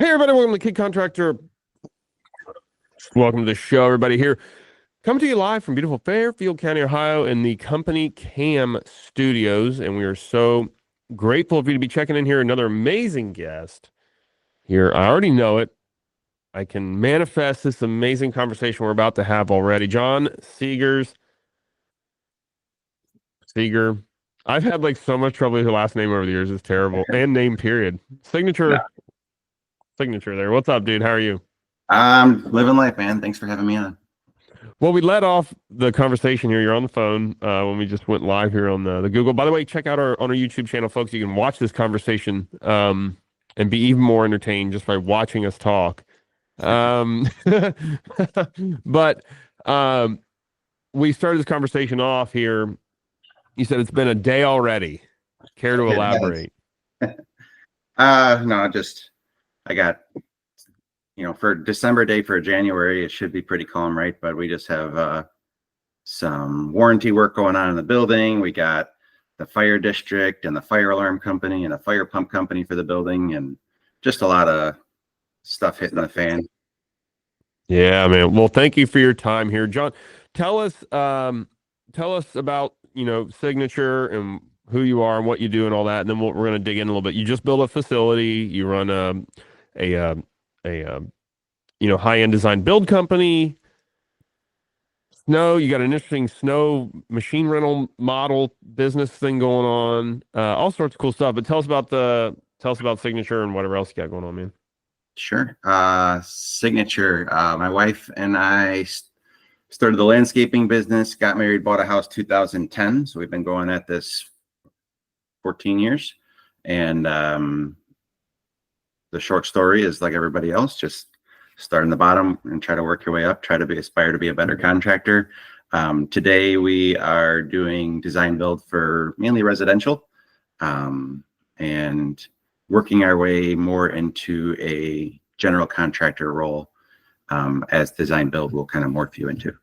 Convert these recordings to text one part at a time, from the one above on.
Hey, everybody, welcome to Kid Contractor. Welcome to the show, everybody here. Coming to you live from beautiful Fairfield County, Ohio, in the Company Cam Studios. And we are so grateful for you to be checking in here. Another amazing guest here. I already know it. I can manifest this amazing conversation we're about to have already. John Seeger. I've had like so much trouble with your last name over the years. It's terrible. And name period. Signature there. What's up, dude? How are you? I'm living life, man. Thanks for having me on. Well, we led off the conversation here. You're on the phone when we just went live here on the Google. By the way, check out our YouTube channel, folks. You can watch this conversation and be even more entertained just by watching us talk. But we started this conversation off here. You said it's been a day already. Care to elaborate? No, I got, for December day for January, it should be pretty calm, right? But we just have some warranty work going on in the building. We got the fire district and the fire alarm company and a fire pump company for the building, and just a lot of stuff hitting the fan. Yeah, man. Well, thank you for your time here, John. Tell us about Signature and who you are and what you do and all that, and then we're going to dig in a little bit. You just built a facility. You run a high-end design build company. You got an interesting snow machine rental model business thing going on. All sorts of cool stuff. But tell us about Signature and whatever else you got going on, man. Sure. Signature. My wife and I started the landscaping business, got married, bought a house 2010. So we've been going at this 14 years. And the short story is like everybody else, just start in the bottom and try to work your way up, aspire to be a better contractor. Today we are doing design build for mainly residential, and working our way more into a general contractor role, as design build will kind of morph you into.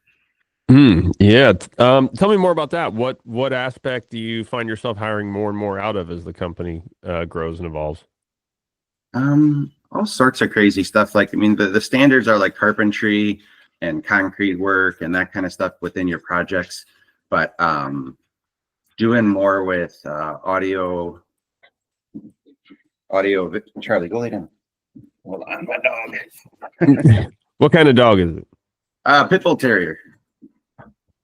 Yeah. Tell me more about that. What aspect do you find yourself hiring more and more out of as the company grows and evolves? All sorts of crazy stuff. Like, the standards are like carpentry and concrete work and that kind of stuff within your projects, but doing more with audio. Charlie, go lay down. Hold on, my dog. What kind of dog is it? Pit Bull Terrier.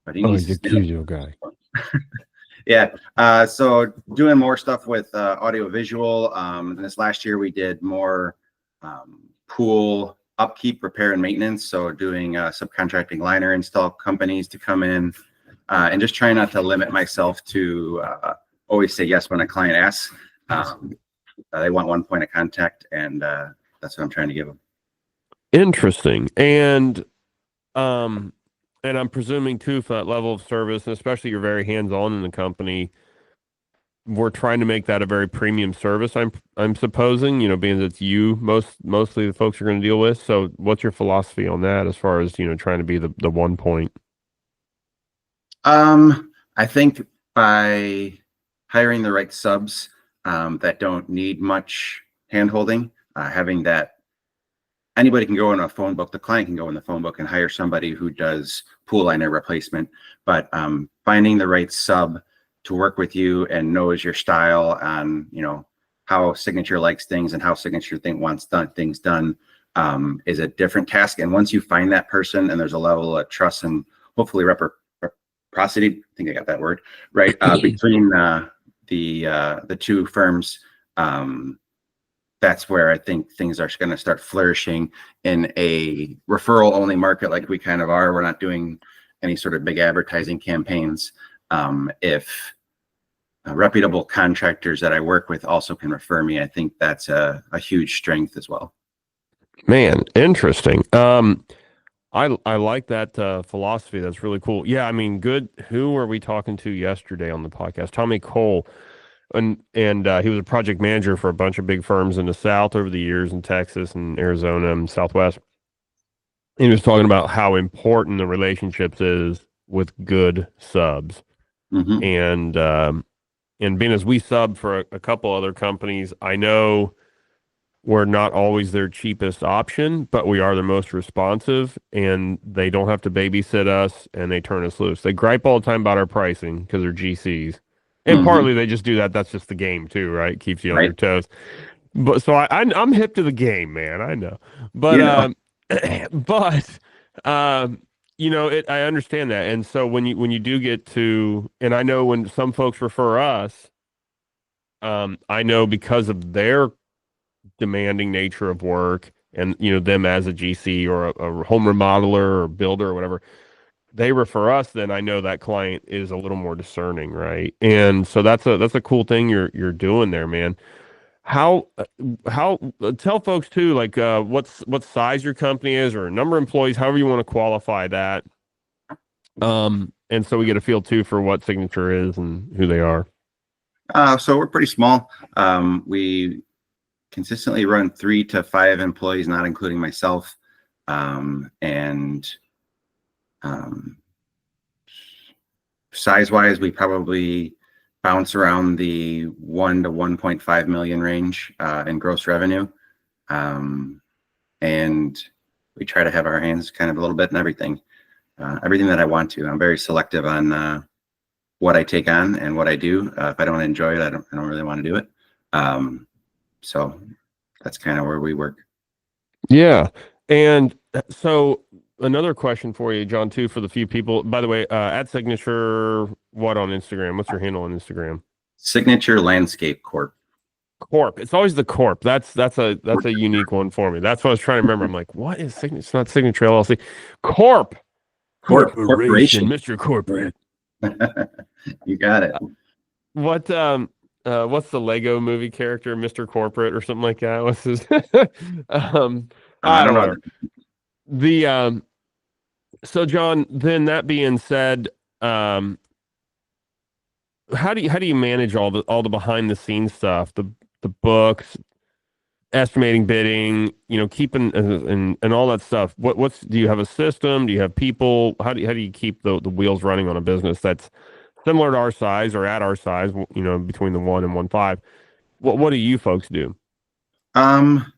But he needs he's a cute guy. Yeah. So doing more stuff with audio visual. This last year we did more pool upkeep, repair, and maintenance. So doing subcontracting liner install companies to come in, and just trying not to limit myself to always say yes when a client asks. They want one point of contact, and that's what I'm trying to give them. Interesting. And I'm presuming too, for that level of service, and especially you're very hands-on in the company, we're trying to make that a very premium service. I'm supposing, being that it's you mostly the folks you're going to deal with. So what's your philosophy on that as far as, trying to be the 1 point? I think by hiring the right subs that don't need much hand-holding, having that anybody can go in a phone book, the client can go in the phone book and hire somebody who does pool liner replacement, but finding the right sub to work with you and knows your style on, how Signature likes things and how Signature wants things done, is a different task. And once you find that person and there's a level of trust and hopefully reciprocity, I think I got that word right, between the two firms, that's where I think things are going to start flourishing in a referral only market like we kind of are. We're not doing any sort of big advertising campaigns. If reputable contractors that I work with also can refer me, I think that's a huge strength as well. Man, interesting. I like that philosophy. That's really cool. Yeah, good. Who were we talking to yesterday on the podcast? Tommy Cole. And he was a project manager for a bunch of big firms in the South over the years, in Texas and Arizona and Southwest. He was talking about how important the relationships is with good subs. And being as we sub for a couple other companies, I know we're not always their cheapest option, but we are the most responsive, and they don't have to babysit us, and they turn us loose. They gripe all the time about our pricing because they're GCs. And Hmm. partly they just do that. That's just the game too, right? Keeps you on your Right. toes. But so I'm hip to the game, man. I know. But You know. but um I understand that. And so when you do get to, and I know when some folks refer us, I know because of their demanding nature of work, and them as a GC or a home remodeler or builder or whatever, they refer us, then I know that client is a little more discerning, right? And so that's a cool thing you're doing there, man. How tell folks too, like what size your company is, or number of employees, however you want to qualify that. And so we get a feel too for what Signature is and who they are. So we're pretty small. We consistently run 3 to 5 employees, not including myself. And um, size wise, we probably bounce around the 1 to 1.5 million range in gross revenue. Um, and we try to have our hands kind of a little bit in everything that I want to. I'm very selective on what I take on and what I do. If I don't enjoy it, I don't really want to do it. So that's kind of where we work. Yeah. And so another question for you, John, too, for the few people, by the way, at Signature, what on Instagram? What's your handle on Instagram? Signature Landscape Corp. Corp. It's always the Corp. That's a unique one for me. That's what I was trying to remember. I'm like, what is Signature? It's not Signature LLC. Corp. Corporation, Corporation. Mr. Corporate. You got it. What's the Lego movie character, Mr. Corporate or something like that? What's his I I don't don't know. know. The So John, then that being said, um how do you manage all the behind the scenes stuff, the books, estimating, bidding, keeping and all that stuff? What's do you have a system? Do you have people? How do you keep the wheels running on a business that's similar to our size or at our size, between the 1 and 1.5? What do you folks do? Um,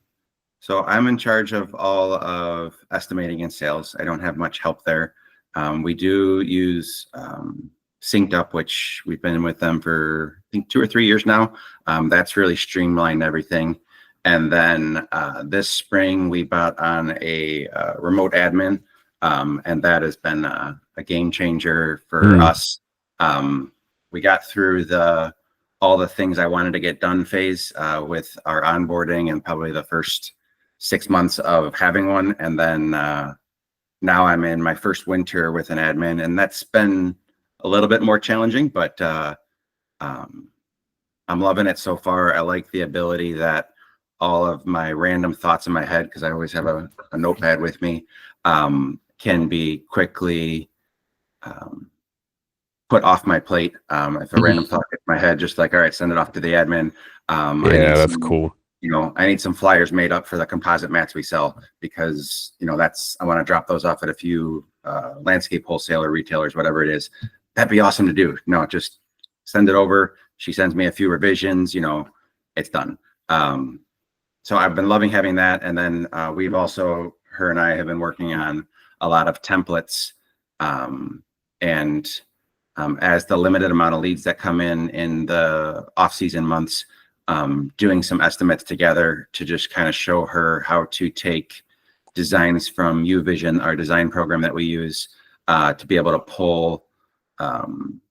so I'm in charge of all of estimating and sales. I don't have much help there. We do use Synced Up, which we've been with them for I think 2 or 3 years now. That's really streamlined everything. And then this spring we bought on a remote admin, and that has been a game changer for Mm. us. We got through the all the things I wanted to get done phase with our onboarding and probably the first 6 months of having one. And then now I'm in my first winter with an admin, and that's been a little bit more challenging, but um, I'm loving it so far. I like the ability that all of my random thoughts in my head, because I always have a notepad with me, can be quickly um, put off my plate. If a random thought hits my head, just like, all right, send it off to the admin. I Yeah, need that's some, cool. I need some flyers made up for the composite mats we sell because, I want to drop those off at a few landscape wholesaler retailers, whatever it is. That'd be awesome to do. No, just send it over. She sends me a few revisions, it's done. So I've been loving having that. And then we've also, her and I have been working on a lot of templates. And as the limited amount of leads that come in the off-season months, doing some estimates together to just kind of show her how to take designs from UVision, our design program that we use, to be able to pull um,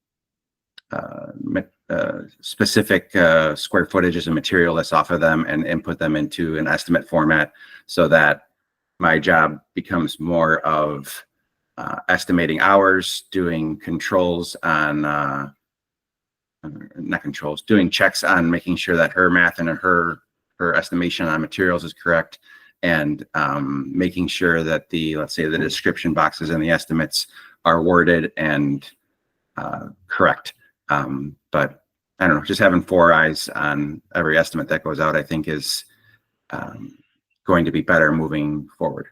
specific square footages and material lists off of them and input them into an estimate format so that my job becomes more of estimating hours, doing controls on, not controls, doing checks on making sure that her math and her estimation on materials is correct, and making sure that let's say the description boxes and the estimates are worded and correct. But I don't know, just having 4 eyes on every estimate that goes out, I think is going to be better moving forward.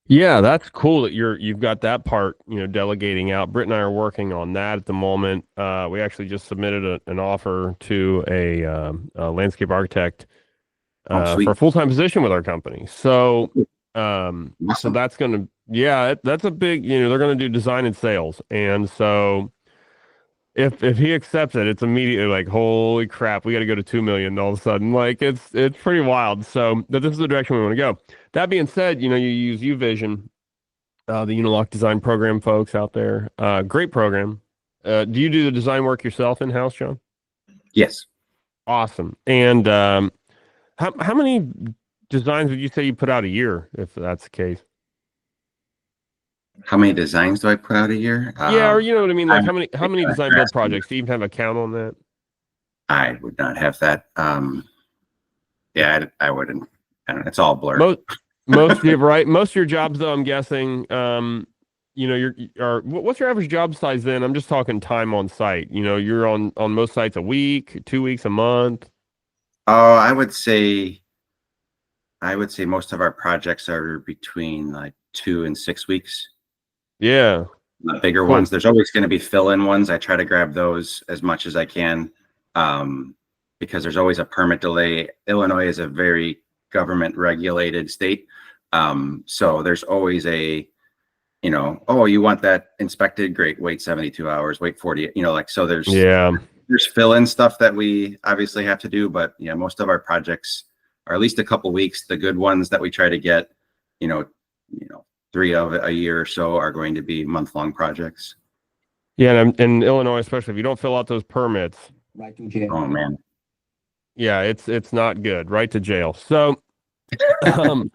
Yeah, that's cool that you've got that part, delegating out. Britt and I are working on that at the moment. We actually just submitted an offer to a landscape architect Oh, for a sweet. full-time position with our company. So Awesome. that's gonna, yeah, that's a big, they're gonna do design and sales, and so if he accepts it, it's immediately like, holy crap, we got to go to 2 million all of a sudden. Like it's pretty wild. So that this is the direction we want to go. That being said, you use UVision, the Unilock design program folks out there. Great program. Do you do the design work yourself in house, John? Yes. Awesome. And how many designs would you say you put out a year, if that's the case? How many designs do I put out a year? Yeah, or you know what I mean? Like I'm how many design build projects? Do you even have a count on that? I would not have that. Yeah, I wouldn't. I don't know. It's all blur. Most of you, right? Most of your jobs, though, I'm guessing, what's your average job size then? I'm just talking time on site. You're on most sites a week, 2 weeks, a month. Oh, I would say most of our projects are between like 2 and 6 weeks. Yeah, The bigger cool. ones, there's always going to be fill-in ones. I try to grab those as much as I can, because there's always a permit delay. Illinois is a very government regulated state. So there's always oh, you want that inspected? Great. Wait 72 hours, wait 40, so Yeah, there's fill-in stuff that we obviously have to do, but yeah, most of our projects are at least a couple weeks. The good ones that we try to get, you know, you know, 3 of a year or so are going to be month-long projects. yeah, and in Illinois, especially if you don't fill out those permits, Right to jail. Oh man. yeah, it's not good. Right to jail. So, um,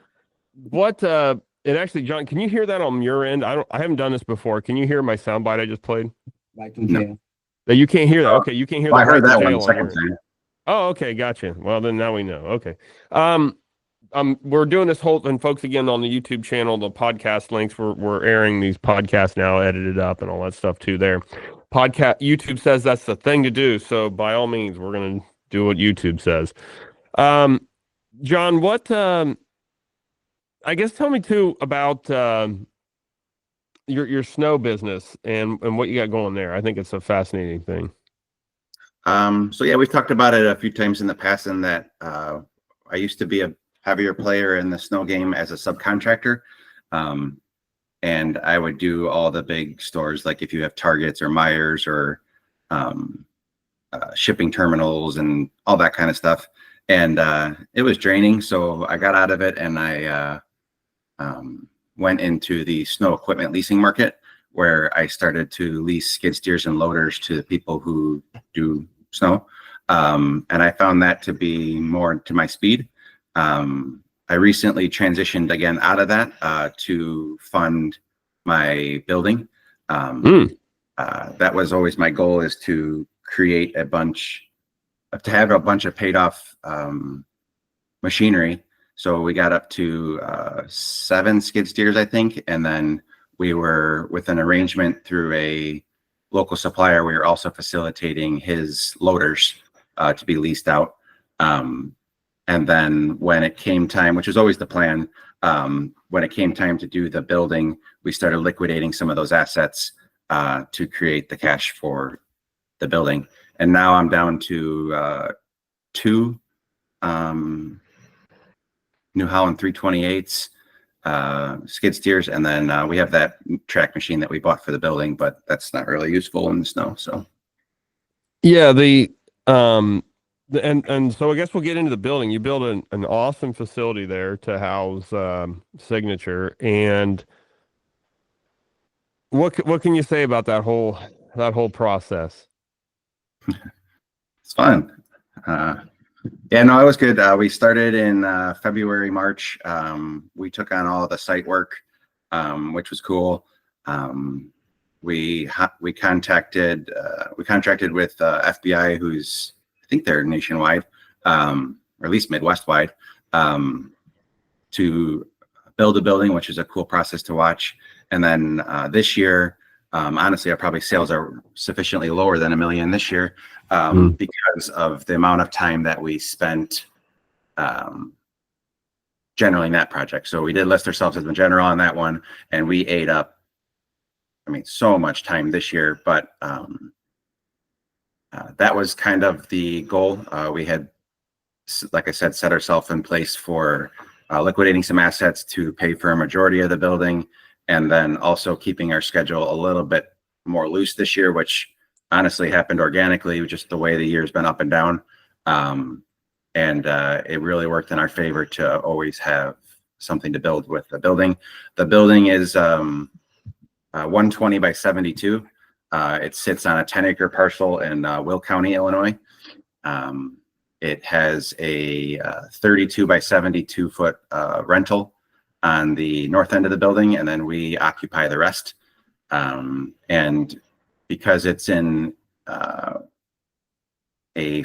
what? And actually, John, can you hear that on your end? I haven't done this before. Can you hear my soundbite I just played? Right to No. jail. That you can't hear that. Okay, you can't hear Well, I the right heard to that one jail the on second your. time. Oh, okay, gotcha. Well, then now we know. Okay. Um, we're doing this whole, and folks, again, on the YouTube channel, the podcast links, we're airing these podcasts now, edited up and all that stuff too there. YouTube says that's the thing to do. So by all means, we're going to do what YouTube says. John, I guess tell me too about, your snow business and what you got going there. I think it's a fascinating thing. So yeah, we've talked about it a few times in the past, in that I used to be a heavier player in the snow game as a subcontractor. And I would do all the big stores, like if you have Targets or Myers or shipping terminals and all that kind of stuff. And it was draining, so I got out of it, and I went into the snow equipment leasing market, where I started to lease skid steers and loaders to people who do snow. And I found that to be more to my speed. I recently transitioned again out of that to fund my building. That was always my goal, is to create to have a bunch of paid off machinery. So we got up to 7 skid steers, I think. And then we were with an arrangement through a local supplier. We were also facilitating his loaders to be leased out. And then when it came time, which was always the plan, when it came time to do the building, we started liquidating some of those assets to create the cash for the building. And now I'm down to 2 New Holland 328s, skid steers, and then we have that track machine that we bought for the building, but that's not really useful in the snow. So Yeah, and so I guess we'll get into the building. You built an awesome facility there to house Signature, and what can you say about that whole process? it's fun. Yeah, no, it was good. We started in February, March. We took on all of the site work, which was cool. We contracted with FBI, who's, I think they're nationwide, or at least Midwest wide, to build a building, which is a cool process to watch. And then this year, honestly, our probably sales are sufficiently lower than $1 million this year, because of the amount of time that we spent generaling that project. So we did list ourselves as the general on that one, and we ate up, so much time this year. But that was kind of the goal. We had like I said, set ourselves in place for liquidating some assets to pay for a majority of the building, and then also keeping our schedule a little bit more loose this year, which honestly happened organically, just the way the year's been up and down. And it really worked in our favor to always have something to build with the building. The building is 120 by 72. It sits on a 10-acre parcel in Will County, Illinois. It has a 32 by 72 foot rental on the north end of the building, and then we occupy the rest. And because it's in a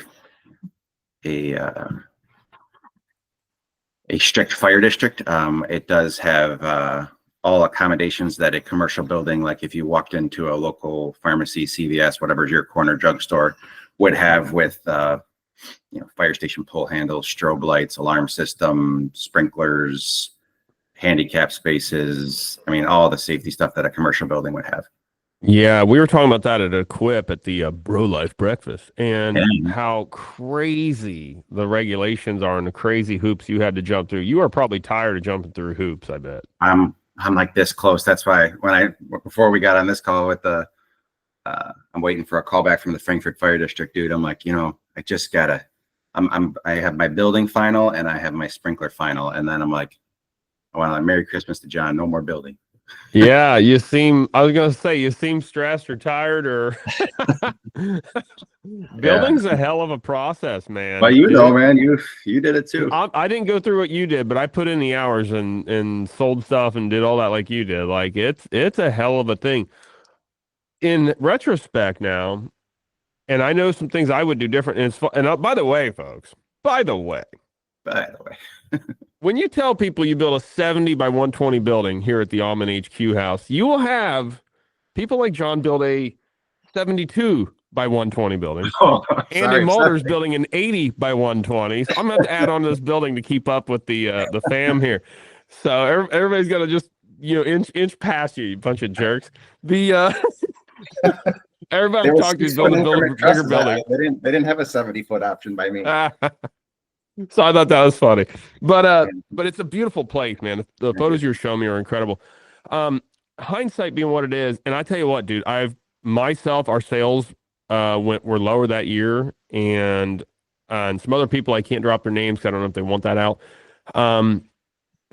strict fire district, it does have all accommodations that a commercial building, like if you walked into a local pharmacy, CVS, whatever's your corner drugstore, would have with fire station pull handles, strobe lights, alarm system, sprinklers, handicap spaces. I mean, all the safety stuff that a commercial building would have. Yeah, we were talking about that at a quip at the Bro Life breakfast, and how crazy the regulations are and the crazy hoops you had to jump through. You are probably tired of jumping through hoops, I bet. I'm like this close. That's why before we got on this call with I'm waiting for a call back from the Frankfurt Fire District dude. I'm like, I just gotta. I have my building final and I have my sprinkler final, and then I'm like, I want to Merry Christmas to John. No more building. Yeah, I was gonna say you seem stressed or tired or building's a hell of a process, man. But man, you did it too. I didn't go through what you did, but I put in the hours and sold stuff and did all that like you did. Like it's a hell of a thing. In retrospect now, and I know some things I would do different. And it's fun. And by the way, folks, when you tell people you build a 70 by 120 building here at the Alman HQ house, you will have people like John build a 72 by 120 building. Andy Mulder's building an 80 by 120. So I'm going to have to add on to this building to keep up with the fam here. So everybody's going to just, inch past you bunch of jerks. Everybody I'm talking to is building a bigger building. They didn't have a 70-foot option by me. So I thought that was funny, but it's a beautiful place, man. The photos you're showing me are incredible. Hindsight being what it is, and I tell you what, dude, our sales were lower that year, and some other people I can't drop their names because I don't know if they want that out.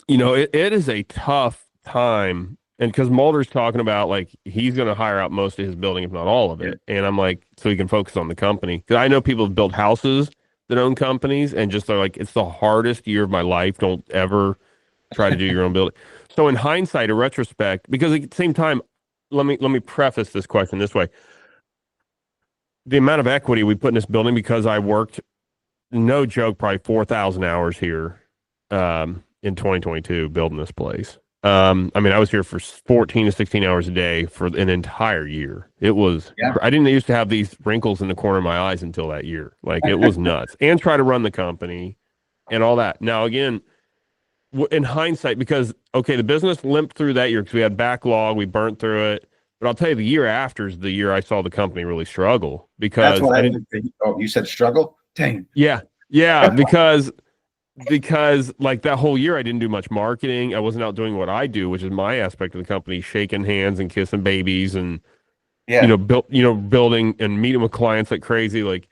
It is a tough time, and because Mulder's talking about like he's going to hire out most of his building, if not all of it, and I'm like, so he can focus on the company. Because I know people have built houses that own companies and just are like, it's the hardest year of my life. Don't ever try to do your own building. So in hindsight, in retrospect, because at the same time, let me preface this question this way. The amount of equity we put in this building, because I worked, no joke, probably 4,000 hours here in 2022 building this place. I was here for 14 to 16 hours a day for an entire year. It was, I didn't used to have these wrinkles in the corner of my eyes until that year. Like it was nuts. And try to run the company and all that. Now, again, in hindsight, because, the business limped through that year because we had backlog, we burnt through it. But I'll tell you, the year after is the year I saw the company really struggle because that's what I didn't think. Oh, you said struggle? Dang. Yeah, because like that whole year I didn't do much marketing. I wasn't out doing what I do, which is my aspect of the company, shaking hands and kissing babies and building and meeting with clients like crazy, like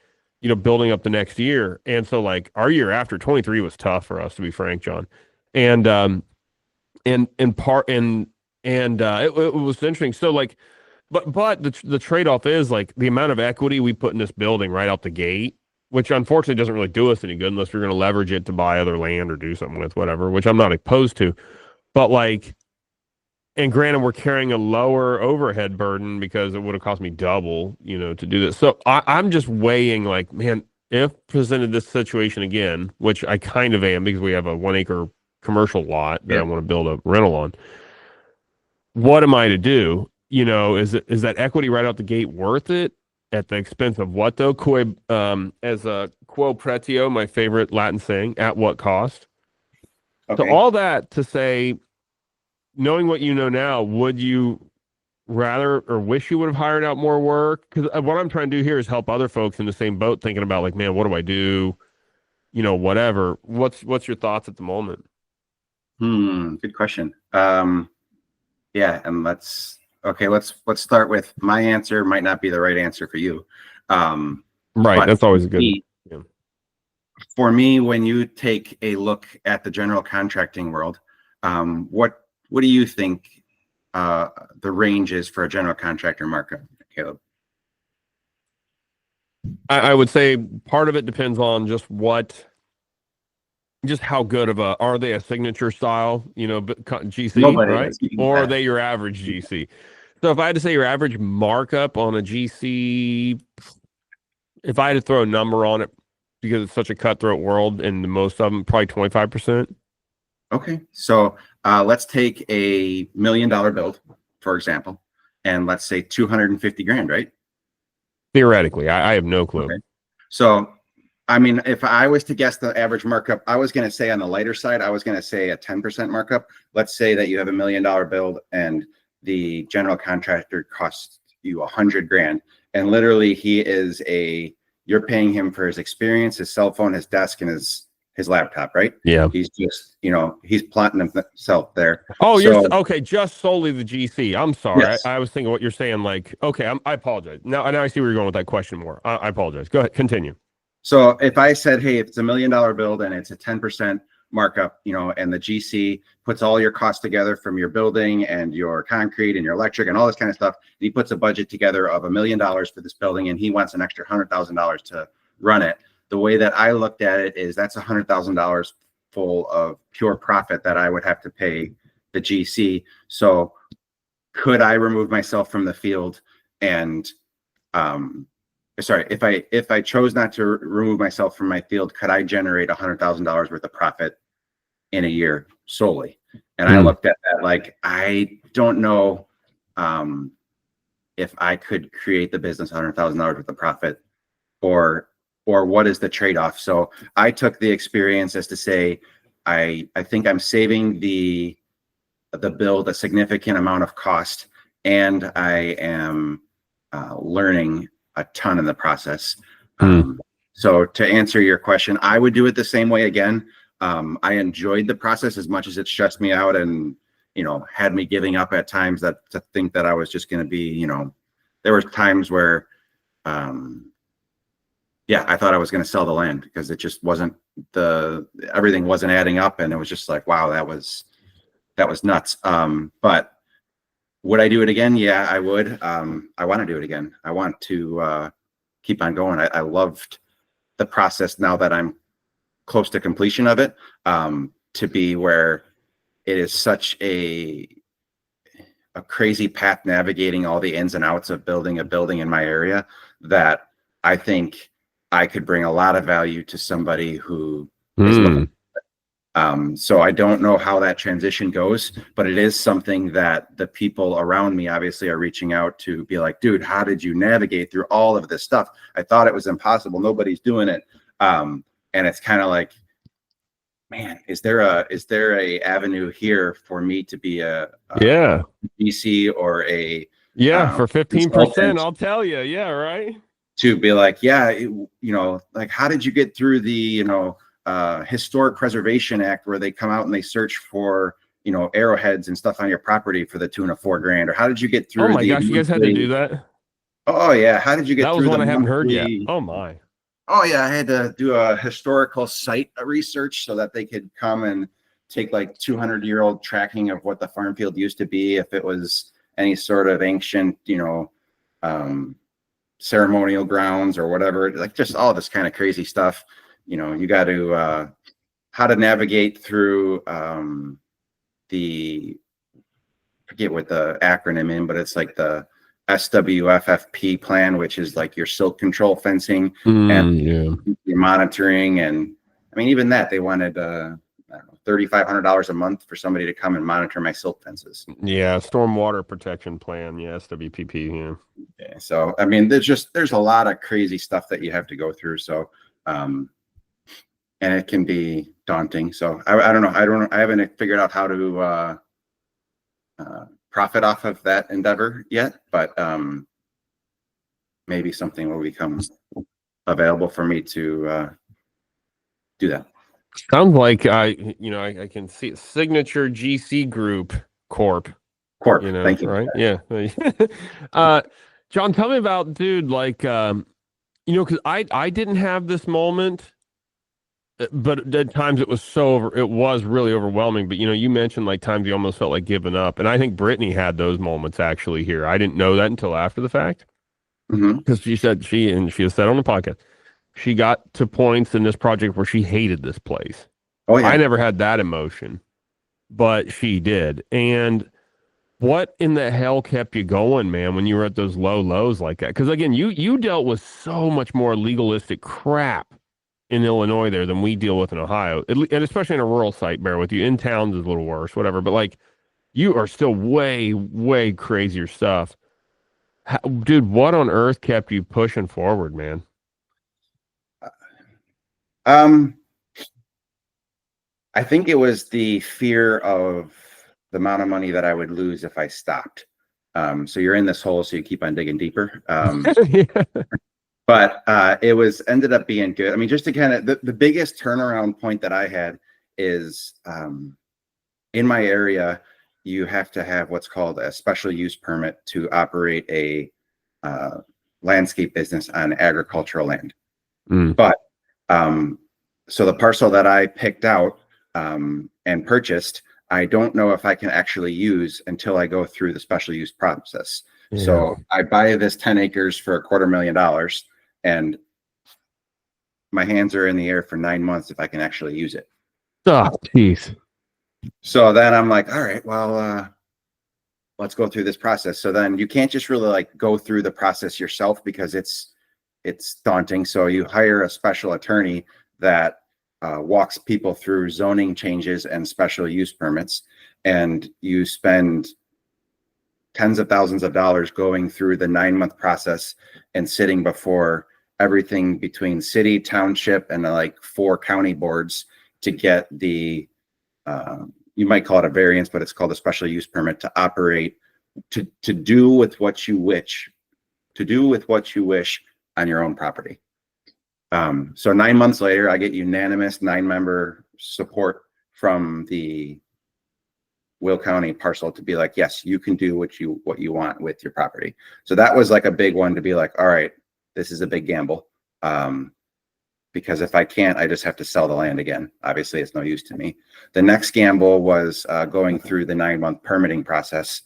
building up the next year. And so like our year after 23 was tough for us, to be frank, John. And it was interesting. So like but the trade-off is like the amount of equity we put in this building right out the gate, which unfortunately doesn't really do us any good unless you're going to leverage it to buy other land or do something with whatever, which I'm not opposed to. But like, and granted, we're carrying a lower overhead burden because it would have cost me double, to do this. So I'm just weighing like, man, if presented this situation again, which I kind of am because we have a 1 acre commercial lot that I want to build a rental on, what am I to do? Is that equity right out the gate worth it? At the expense of what though? As a quo pretio, my favorite Latin saying, at what cost? Okay. So all that to say, knowing what you know now, would you rather or wish you would have hired out more work? Because what I'm trying to do here is help other folks in the same boat thinking about like, man, what do I do? whatever. What's your thoughts at the moment? Good question. Yeah, and let's start with my answer might not be the right answer for you. Right. But That's always a good. Yeah. for me, when you take a look at the general contracting world, what do you think the range is for a general contractor markup, Caleb? I would say part of it depends on just how good of are they a signature style, GC, Nobody right? is speaking Or are that. they your average GC? So if I had to say your average markup on a GC, if I had to throw a number on it, because it's such a cutthroat world and the most of them, probably 25%. Okay, so let's take $1 million build, for example, and let's say 250 grand, right? Theoretically, I have no clue. Okay. So, I mean, if I was to guess the average markup, I was going to say on the lighter side, I was going to say a 10% markup. Let's say that you have $1 million build and the general contractor costs you 100 grand. And literally you're paying him for his experience, his cell phone, his desk, and his laptop, right? Yeah. He's just, he's plotting himself there. Oh, So okay. Just solely the GC. I'm sorry. yes. I was thinking what you're saying. Like, okay, I apologize. Now I see where you're going with that question more. I apologize. Go ahead. Continue. So if I said, hey, if it's $1 million build and it's a 10% markup, and the GC puts all your costs together from your building and your concrete and your electric and all this kind of stuff, and he puts a budget together of $1 million for this building and he wants an extra $100,000 to run it. The way that I looked at it is that's $100,000 full of pure profit that I would have to pay the GC. So could I remove myself from the field and sorry, if I chose not to remove myself from my field, could I generate $100,000 worth of profit in a year solely? And I looked at that like, I don't know if I could create the business $100,000 worth of profit, or what is the trade-off. So I took the experience as to say, I think I'm saving the build a significant amount of cost, and I am learning a ton in the process. So to answer your question, I would do it the same way again. I enjoyed the process as much as it stressed me out and, had me giving up at times to think that I was just going to be, there were times where, I thought I was going to sell the land because it just wasn't everything wasn't adding up. And it was just like, wow, that was nuts. But would I do it again? Yeah, I would. I want to do it again. I want to keep on going. I loved the process now that I'm close to completion of it, to be where it is such a crazy path navigating all the ins and outs of building a building in my area that I think I could bring a lot of value to somebody who is looking. So I don't know how that transition goes, but it is something that the people around me obviously are reaching out to be like, dude, how did you navigate through all of this stuff? I thought it was impossible. Nobody's doing it. And it's kind of like, man, is there a avenue here for me to be a DC or a for 15%? consultant? I'll tell you. Yeah, right. To be like, like, how did you get through the Historic Preservation Act, where they come out and they search for arrowheads and stuff on your property for the tune of $4,000? Or how did you get through? Oh my gosh, you guys had to do that? Oh yeah, how did you get that through? That was one I haven't heard yet. Oh my. Oh yeah, I had to do a historical site research so that they could come and take like 200-year-old tracking of what the farm field used to be, if it was any sort of ancient, ceremonial grounds or whatever, like just all this kind of crazy stuff. You got to how to navigate through the, forget what the acronym in, but it's like the SWFFP plan, which is like your silt control fencing and your monitoring. And I mean, even that, they wanted $3,500 a month for somebody to come and monitor my silt fences. Yeah, stormwater protection plan. Yeah, SWPP. Yeah. So I mean, there's a lot of crazy stuff that you have to go through. So and it can be daunting. So I don't know. I haven't figured out how to profit off of that endeavor yet, but maybe something will become available for me to do that. Sounds like I can see it. Signature GC Group Corp. Corp. Thank you. Right? Yeah. uh, John, tell me about, dude. Like, because I didn't have this moment, but at times it was really overwhelming. But you mentioned like times you almost felt like giving up, and I think Brittany had those moments actually here. I didn't know that until after the fact Hmm. because she has said on the podcast she got to points in this project where she hated this place. Oh I yeah. never had that emotion, but she did. And what in the hell kept you going, man, when you were at those low lows like that? Because again, you dealt with so much more legalistic crap in Illinois there than we deal with in Ohio, and especially in a rural site. Bear with you. In towns is a little worse, whatever. But like, you are still way, way crazier stuff. Dude, what on earth kept you pushing forward, man? Um, I think it was the fear of the amount of money that I would lose if I stopped. So you're in this hole, so you keep on digging deeper. Yeah. But it was ended up being good. I mean, just to kind of the biggest turnaround point that I had is in my area, you have to have what's called a special use permit to operate a landscape business on agricultural land. Mm. But so the parcel that I picked out and purchased, I don't know if I can actually use until I go through the special use process. Yeah. So I buy this 10 acres for $250,000, and my hands are in the air for 9 months if I can actually use it. Oh, jeez. So then I'm like, all right, well, let's go through this process. So then you can't just really like go through the process yourself because it's daunting. So you hire a special attorney that walks people through zoning changes and special use permits, and you spend tens of thousands of dollars going through the 9-month process and sitting before everything between city, township, and like 4 county boards to get the you might call it a variance, but it's called a special use permit to operate, to do with what you wish, on your own property. So 9 months later, I get unanimous 9-member support from the Will County parcel to be like, yes, you can do what you want with your property. So that was like a big one to be like, all right, this is a big gamble. Because if I can't, I just have to sell the land again. Obviously, it's no use to me. The next gamble was going through the 9-month permitting process.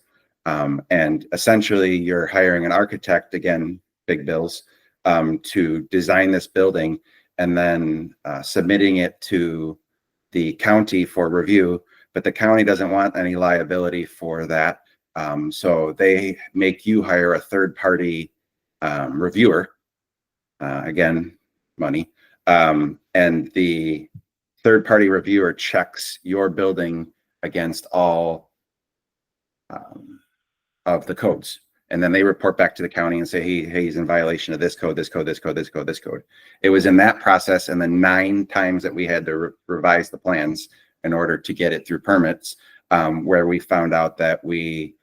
And essentially, you're hiring an architect, again, big bills, to design this building and then submitting it to the county for review. But the county doesn't want any liability for that. So they make you hire a third-party reviewer. Again, money. And the third-party reviewer checks your building against all of the codes. And then they report back to the county and say, hey, he's in violation of this code, this code, this code, this code, this code. It was in that process, and the 9 times that we had to revise the plans in order to get it through permits, where we found out that we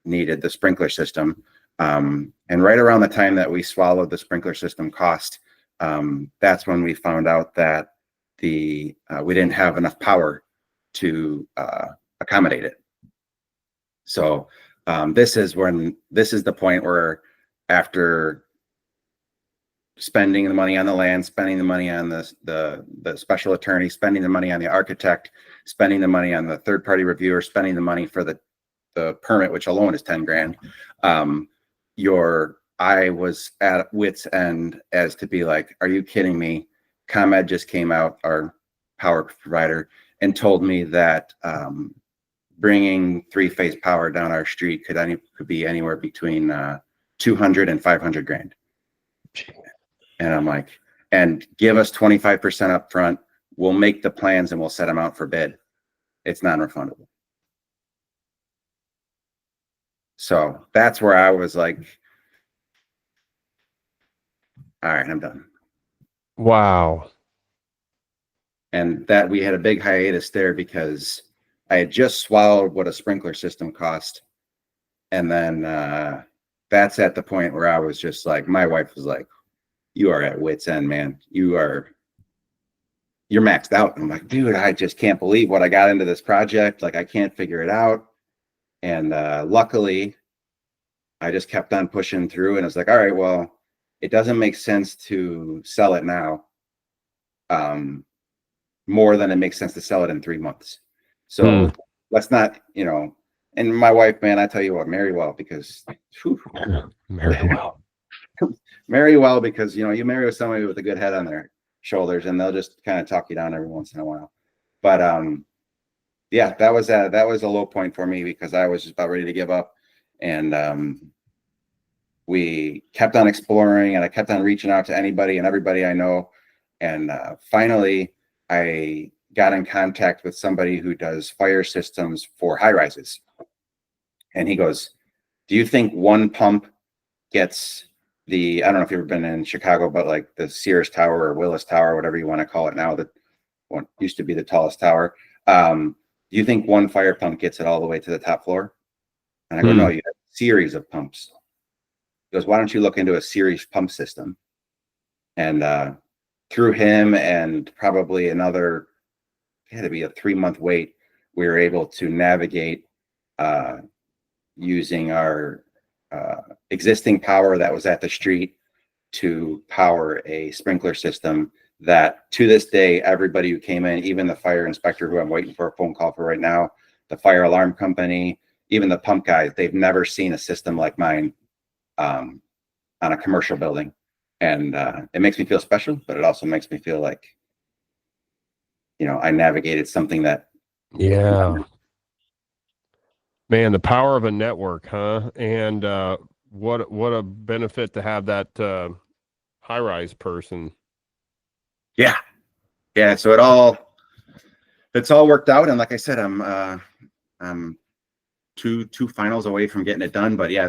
needed the sprinkler system. And right around the time that we swallowed the sprinkler system cost, that's when we found out that we didn't have enough power to accommodate it. So this is the point where, after spending the money on the land, spending the money on the special attorney, spending the money on the architect, spending the money on the third-party reviewer, spending the money for the permit, which alone is 10 grand, I was at wit's end as to be like, are you kidding me? ComEd just came out, our power provider, and told me that bringing 3-phase power down our street could be anywhere between 200 and 500 grand. And I'm like, and give us 25% up front. We'll make the plans and we'll set them out for bid. It's non-refundable. So that's where I was like, all right, I'm done. Wow. And that we had a big hiatus there because I had just swallowed what a sprinkler system cost. And then that's at the point where I was just like, my wife was like, you are at wit's end, man. You are you're maxed out. And I'm like, dude, I just can't believe what I got into this project. Like, I can't figure it out. And luckily, I just kept on pushing through, and it's like, all right, well, it doesn't make sense to sell it now, more than it makes sense to sell it in 3 months. So let's not, and my wife, man, I tell you what, marry well, because Very well. marry well, because you marry with somebody with a good head on their shoulders, and they'll just kind of talk you down every once in a while. But yeah, that was a low point for me, because I was just about ready to give up. And we kept on exploring, and I kept on reaching out to anybody and everybody I know. And finally, I got in contact with somebody who does fire systems for high rises. And he goes, do you think one pump gets I don't know if you've ever been in Chicago, but like the Sears Tower or Willis Tower, whatever you want to call it now, that one used to be the tallest tower. Do you think one fire pump gets it all the way to the top floor? And I go, no, you have a series of pumps. He goes, why don't you look into a series pump system? And through him and probably another, it had to be a 3-month wait, we were able to navigate using our existing power that was at the street to power a sprinkler system that, to this day, everybody who came in, even the fire inspector who I'm waiting for a phone call for right now, the fire alarm company, even the pump guys, they've never seen a system like mine on a commercial building. And it makes me feel special, but it also makes me feel like, I navigated something that. Yeah. Man, the power of a network, huh? And what a benefit to have that high-rise person. Yeah. So it's all worked out. And like I said, I'm two finals away from getting it done. But yeah,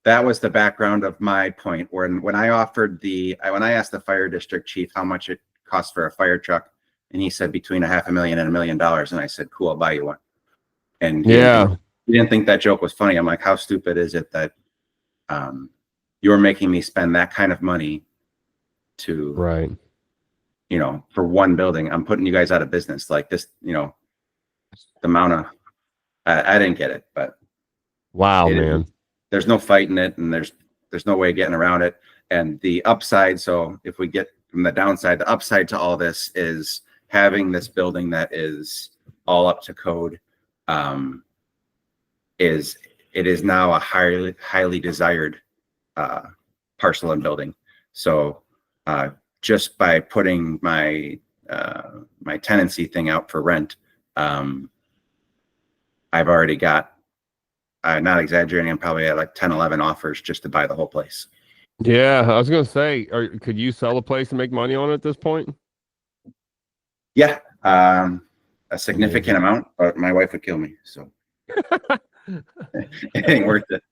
that was the background of my point, when I asked the fire district chief how much it costs for a fire truck, and he said between $500,000 and $1 million. And I said, cool, I'll buy you one. And he didn't think that joke was funny. I'm like, how stupid is it that you're making me spend that kind of money to, right, for one building? I'm putting you guys out of business. Like this, the amount of, I didn't get it, but wow, man, there's no fighting it, and there's no way of getting around it. And the upside, so if we get from the downside, the upside to all this is having this building that is all up to code. It is now a highly desired parcel and building. So just by putting my tenancy thing out for rent, I've already got, not exaggerating, I'm probably at like 10, 11 offers just to buy the whole place. Yeah, I was gonna say, could you sell a place and make money on it at this point? Yeah, a significant amount, but my wife would kill me, so it ain't worth it.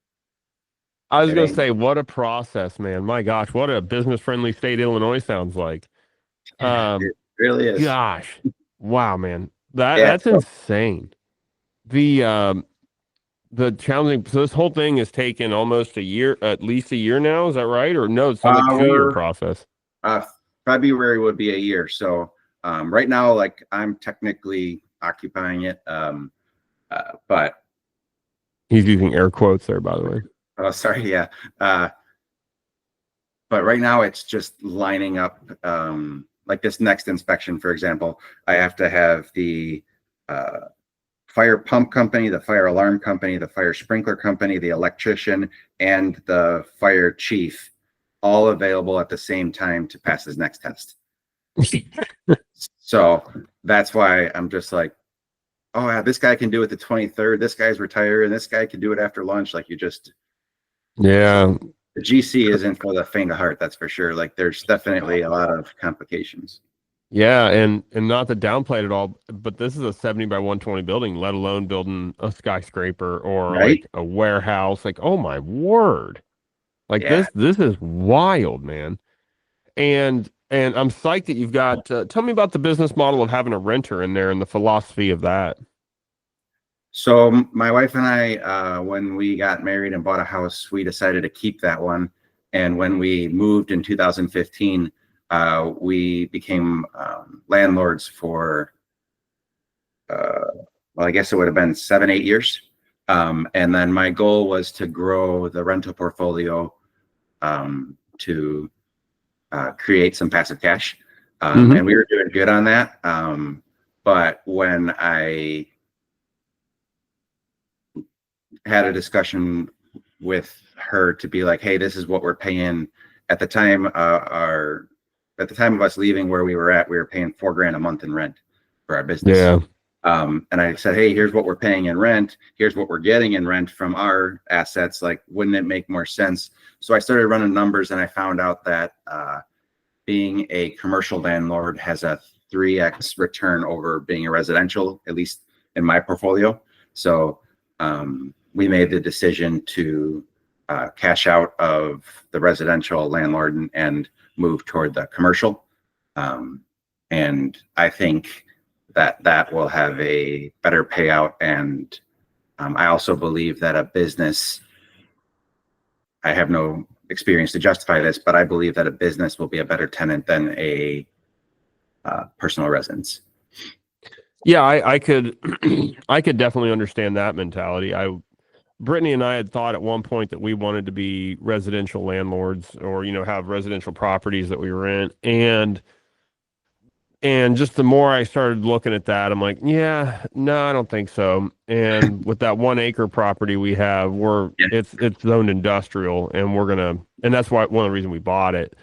I was gonna say, what a process, man! My gosh, what a business-friendly state Illinois sounds like. It really is. Gosh, wow, man, that's insane. The challenging. So this whole thing has taken almost a year, at least a year now. Is that right? Or no? It's like a 2-year process. February would be a year. So right now, like, I'm technically occupying it, but he's using air quotes there, by the way. Oh, sorry. Yeah. But right now it's just lining up. Like this next inspection, for example, I have to have the fire pump company, the fire alarm company, the fire sprinkler company, the electrician, and the fire chief all available at the same time to pass his next test. So that's why I'm just like, oh, yeah, this guy can do it the 23rd. This guy's retired, and this guy can do it after lunch. Like, yeah. The GC isn't for the faint of heart, that's for sure. Like, there's definitely a lot of complications. Yeah, and not to downplay it at all, but this is a 70 by 120 building, let alone building a skyscraper or Right? like a warehouse. Like, oh my word. Like this is wild, man. And I'm psyched that you've got tell me about the business model of having a renter in there and the philosophy of that. So my wife and I, when we got married and bought a house, we decided to keep that one. And when we moved in 2015, we became landlords for, well, I guess it would have been 7, 8 years. And then my goal was to grow the rental portfolio to create some passive cash. And we were doing good on that. But when I had a discussion with her to be like, hey, this is what we're paying at the time, at the time of us leaving where we were paying $4,000 a month in rent for our business. Yeah. And I said, hey, here's what we're paying in rent. Here's what we're getting in rent from our assets. Like, wouldn't it make more sense? So I started running numbers, and I found out that being a commercial landlord has a 3x return over being a residential, at least in my portfolio. So we made the decision to cash out of the residential landlord and move toward the commercial. And I think that will have a better payout. And I also believe that a business, I have no experience to justify this, but I believe that a business will be a better tenant than a personal residence. Yeah, I could I could definitely understand that mentality. Brittany and I had thought at one point that we wanted to be residential landlords, or have residential properties that we rent, and just the more I started looking at that, I'm like, yeah, no, I don't think so. And with that 1 acre property we have, Yeah. it's zoned industrial, and and that's why one of the reasons we bought it.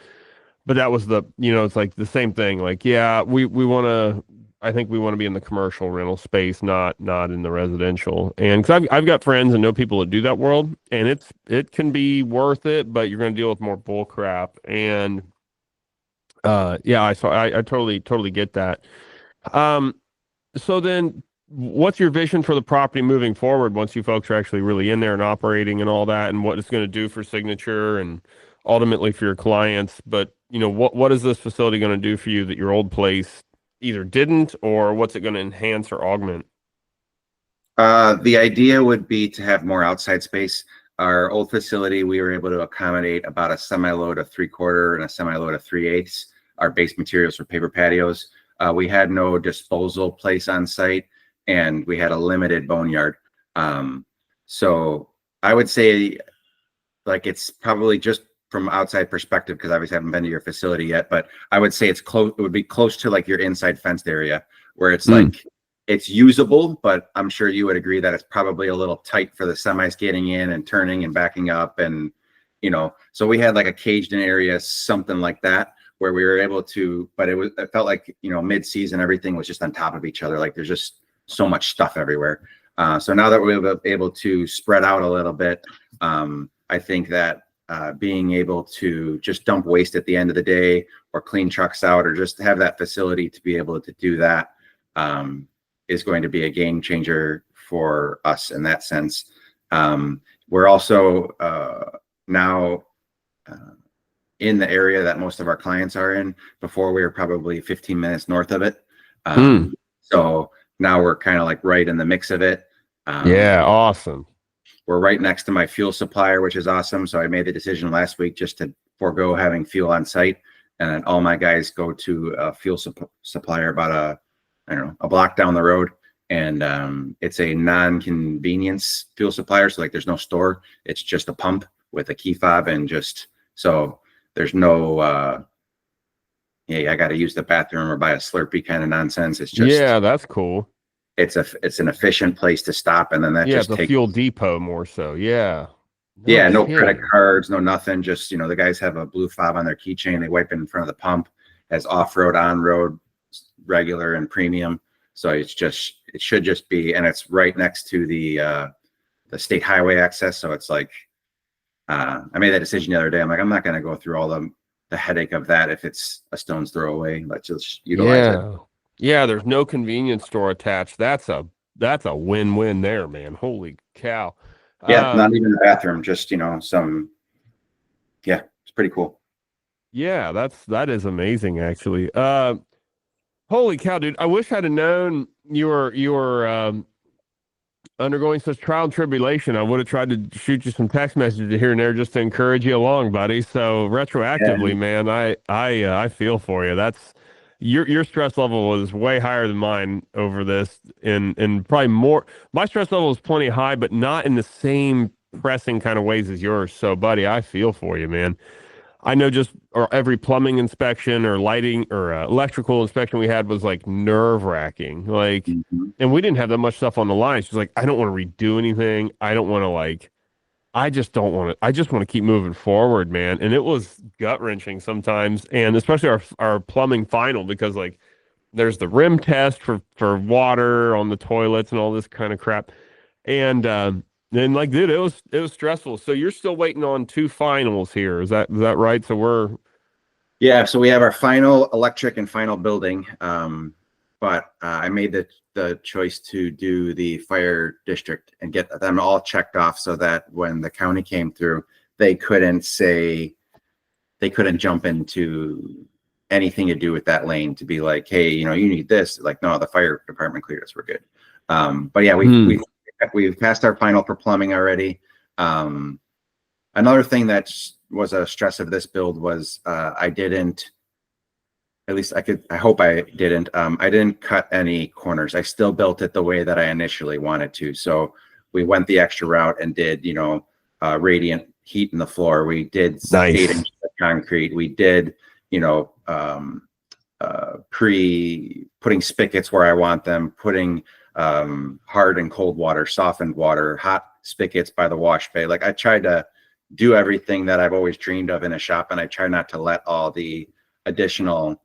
But that was it's like the same thing. Like, yeah, I think we want to be in the commercial rental space, not in the residential. And because I've got friends and know people that do that world, and it can be worth it, but you're going to deal with more bull crap. And yeah, I totally get that. Um, so then, what's your vision for the property moving forward once you folks are actually really in there and operating and all that, and what it's going to do for Signature and ultimately for your clients? But what is this facility going to do for you that your old place either didn't, or what's it going to enhance or augment? The idea would be to have more outside space. Our old facility, we were able to accommodate about a semi-load of 3/4 and a semi-load of 3/8. Our base materials for paper patios. We had no disposal place on site, and we had a limited boneyard. So I would say, like, it's probably just from outside perspective, because obviously I haven't been to your facility yet, but I would say it's close. It would be close to like your inside fenced area, where it's like it's usable, but I'm sure you would agree that it's probably a little tight for the semis getting in and turning and backing up. And, so we had like a caged in area, something like that, where we were able to, but it felt like, mid-season, everything was just on top of each other. Like, there's just so much stuff everywhere. So now that we're able to spread out a little bit, I think that being able to just dump waste at the end of the day, or clean trucks out, or just have that facility to be able to do that is going to be a game changer for us in that sense. We're also now in the area that most of our clients are in. Before, we were probably 15 minutes north of it. So now we're kind of like right in the mix of it. Yeah, awesome. We're right next to my fuel supplier, which is awesome. So I made the decision last week just to forego having fuel on site, and then all my guys go to a fuel supplier about a block down the road. And it's a non-convenience fuel supplier. So, like, there's no store. It's just a pump with a key fob, and so there's no, I got to use the bathroom or buy a Slurpee kind of nonsense. It's just, yeah, that's cool. It's an efficient place to stop. And then that just it's a takes fuel depot more so. Yeah. No credit cards, no nothing. Just, the guys have a blue fob on their keychain. They wipe it in front of the pump. Has off-road, on-road, regular, and premium. So it should just be, and it's right next to the state highway access. So it's like, I made that decision the other day. I'm like, I'm not going to go through all the headache of that if it's a stone's throw away. Let's just utilize it. Yeah, there's no convenience store attached. That's a win-win there, man. Holy cow. Yeah, not even the bathroom, just some. Yeah, it's pretty cool. Yeah, that is amazing, actually. Holy cow, dude! I wish I'd have known you were undergoing such trial and tribulation. I would have tried to shoot you some text messages here and there just to encourage you along, buddy. So retroactively, And man, I feel for you. That's your stress level was way higher than mine over this, and probably more. My stress level is plenty high, but not in the same pressing kind of ways as yours. So, buddy, I feel for you, man. I know just or every plumbing inspection or lighting or electrical inspection we had was like nerve wracking. Like, Mhm. and we didn't have that much stuff on the line. She's like, I don't want to redo anything. I don't want to like, I just don't want to, I just want to keep moving forward, man. And it was gut wrenching sometimes. And especially our plumbing final, because like there's the rim test for water on the toilets and all this kind of crap. And then like, dude, it was stressful. So you're still waiting on two finals here. Is that right? So we're Yeah, so we have our final electric and final building. But I made the choice to do the fire district and get them all checked off so that when the county came through, they couldn't say, they couldn't jump into anything to do with that lane to be like, hey, you need this. Like, no, the fire department cleared us. We're good. But yeah, we've passed our final for plumbing already. Another thing that was a stress of this build was I didn't, at least I hope I didn't cut any corners. I still built it the way that I initially wanted to. So we went the extra route and did, radiant heat in the floor. We did nice. 8 inches of concrete. We did, putting spigots where I want them, putting hard and cold water, softened water, hot spigots by the wash bay. Like, I tried to do everything that I've always dreamed of in a shop, and I try not to let all the additional